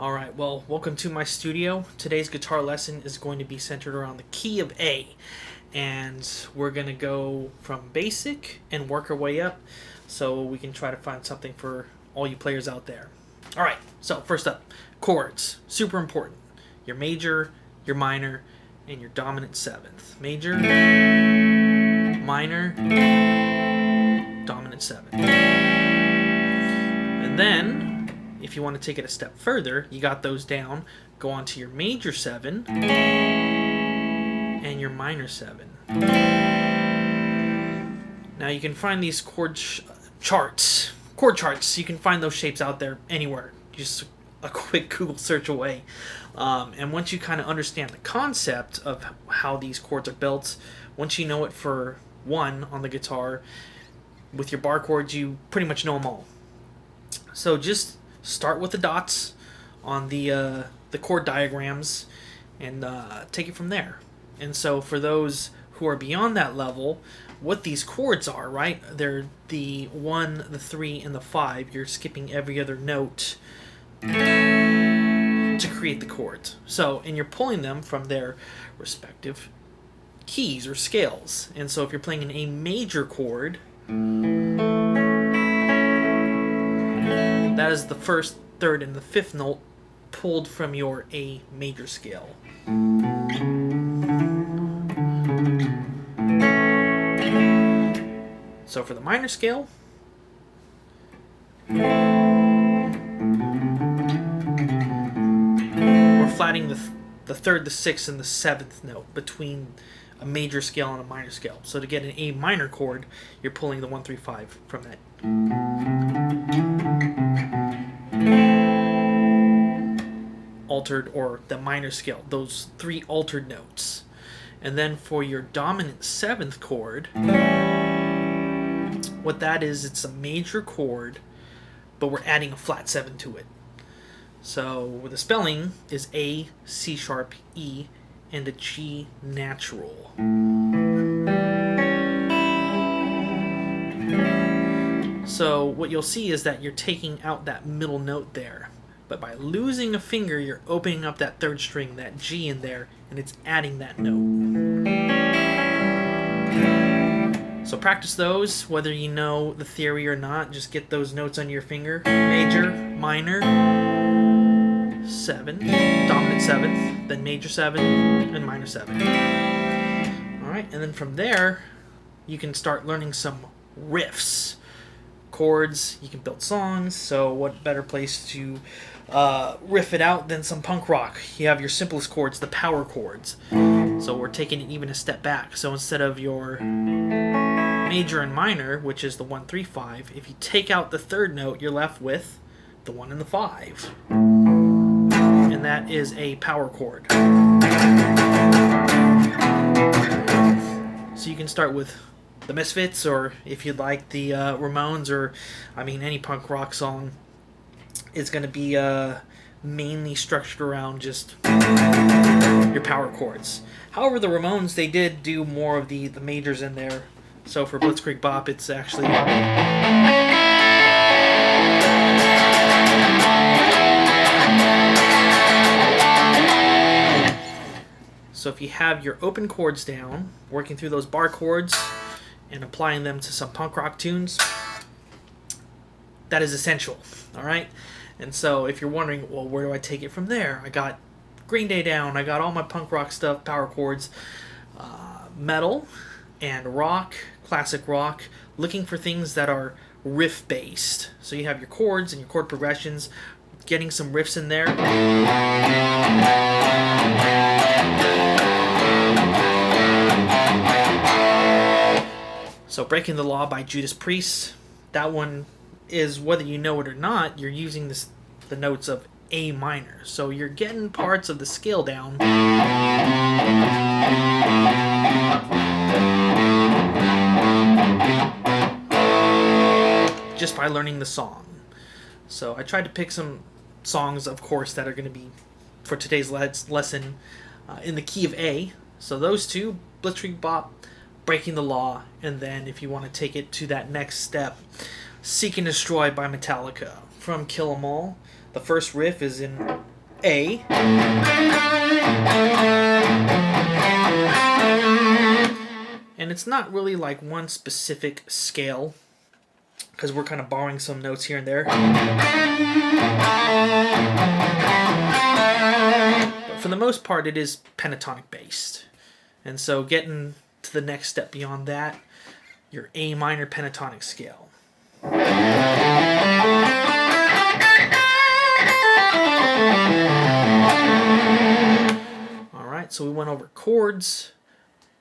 Alright, well, welcome to my studio. Today's guitar lesson is going to be centered around the key of A. And we're going to go from basic and work our way up so we can try to find something for all you players out there. Alright, so first up, chords. Super important. Your major, your minor, and your dominant seventh. Major, minor, dominant seventh. And then, if you want to take it a step further, you got those down. Go on to your major 7 and your minor 7. Now you can find these chord charts. You can find those shapes out there anywhere. Just a quick Google search away. And once you kind of understand the concept of how these chords are built, once you know it for one on the guitar, with your bar chords, you pretty much know them all. So just start with the dots on the chord diagrams and take it from there. And so for those who are beyond that level, what these chords are, right? They're the 1, the 3, and the 5. You're skipping every other note to create the chords. So, and you're pulling them from their respective keys or scales. And so if you're playing an A major chord, that is the first, third, and the fifth note pulled from your A major scale. So for the minor scale, we're flatting the third, the sixth, and the seventh note between a major scale and a minor scale. So to get an A minor chord, you're pulling the 1, 3, 5 from that. Altered, or the minor scale, those 3 altered notes. And then for your dominant 7th chord, what that is, it's a major chord, but we're adding a flat 7 to it. So the spelling is A, C sharp, E, and a G natural. So what you'll see is that you're taking out that middle note there. But by losing a finger, you're opening up that third string, that G in there, and it's adding that note. So practice those, whether you know the theory or not. Just get those notes on your finger. Major, minor, 7, dominant 7th, then major 7, and minor 7. Alright, and then from there, you can start learning some riffs. Chords, you can build songs, so what better place to riff it out than some punk rock? You have your simplest chords, the power chords. So we're taking it even a step back. So instead of your major and minor, which is the 1, 3, 5, if you take out the third note, you're left with the 1 and the 5. And that is a power chord. So you can start with the Misfits, or if you'd like the Ramones, or I mean any punk rock song is going to be mainly structured around just your power chords. However, the Ramones, they did do more of the majors in there. So for Blitzkrieg Bop, it's actually so if you have your open chords down, working through those bar chords and applying them to some punk rock tunes, that is essential, all right? And so if you're wondering, well, where do I take it from there? I got Green Day down, I got all my punk rock stuff, power chords, metal and rock, classic rock, looking for things that are riff-based. So you have your chords and your chord progressions, getting some riffs in there. So Breaking the Law by Judas Priest, that one is, whether you know it or not, you're using the notes of A minor. So you're getting parts of the scale down just by learning the song. So I tried to pick some songs, of course, that are going to be, for today's lesson, in the key of A. So those two, Blitzkrieg Bop, Breaking the Law, and then if you want to take it to that next step, Seek and Destroy by Metallica from Kill 'Em All. The first riff is in A. And it's not really like one specific scale, because we're kind of borrowing some notes here and there. But for the most part, it is pentatonic based. And so getting to the next step beyond that, your A minor pentatonic scale. Alright, so we went over chords,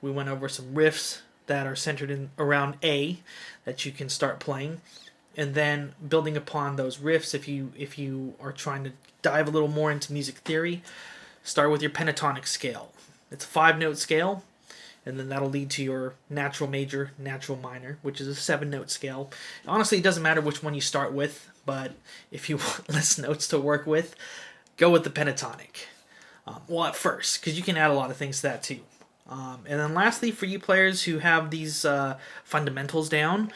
we went over some riffs that are centered around A that you can start playing, and then building upon those riffs, if you are trying to dive a little more into music theory, start with your pentatonic scale. It's a 5-note scale, and then that'll lead to your natural major, natural minor, which is a 7-note scale. Honestly, it doesn't matter which one you start with, but if you want less notes to work with, go with the pentatonic. Well, at first, because you can add a lot of things to that too. And then lastly, for you players who have these fundamentals down,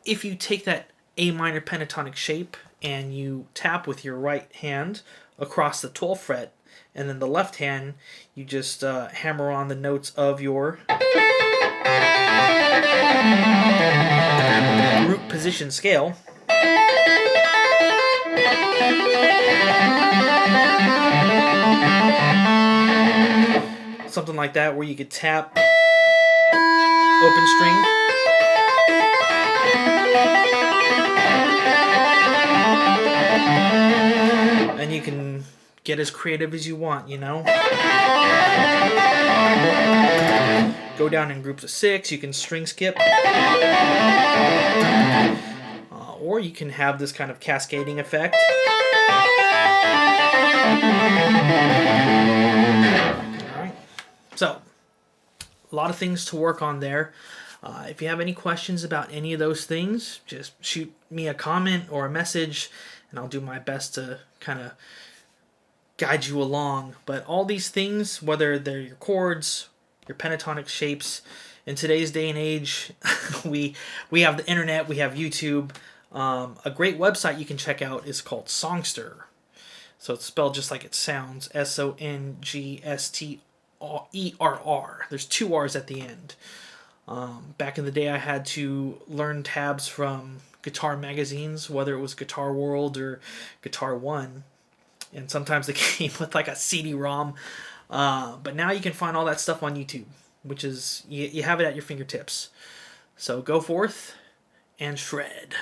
if you take that A minor pentatonic shape and you tap with your right hand across the 12th fret, and then the left hand, you just hammer on the notes of your root position scale. Something like that, where you could tap open string, and you can get as creative as you want, you know. Go down in groups of 6. You can string skip, or you can have this kind of cascading effect. So, a lot of things to work on there. If you have any questions about any of those things, just shoot me a comment or a message, and I'll do my best to kind of guide you along. But all these things, whether they're your chords, your pentatonic shapes, in today's day and age, we have the internet, we have YouTube. A great website you can check out is called Songster. So it's spelled just like it sounds, SONGSTERR. There's 2 R's at the end. Back in the day, I had to learn tabs from guitar magazines, whether it was Guitar World or Guitar One, and sometimes they came with like a CD-ROM. But now you can find all that stuff on YouTube, which is, you have it at your fingertips. So go forth and shred.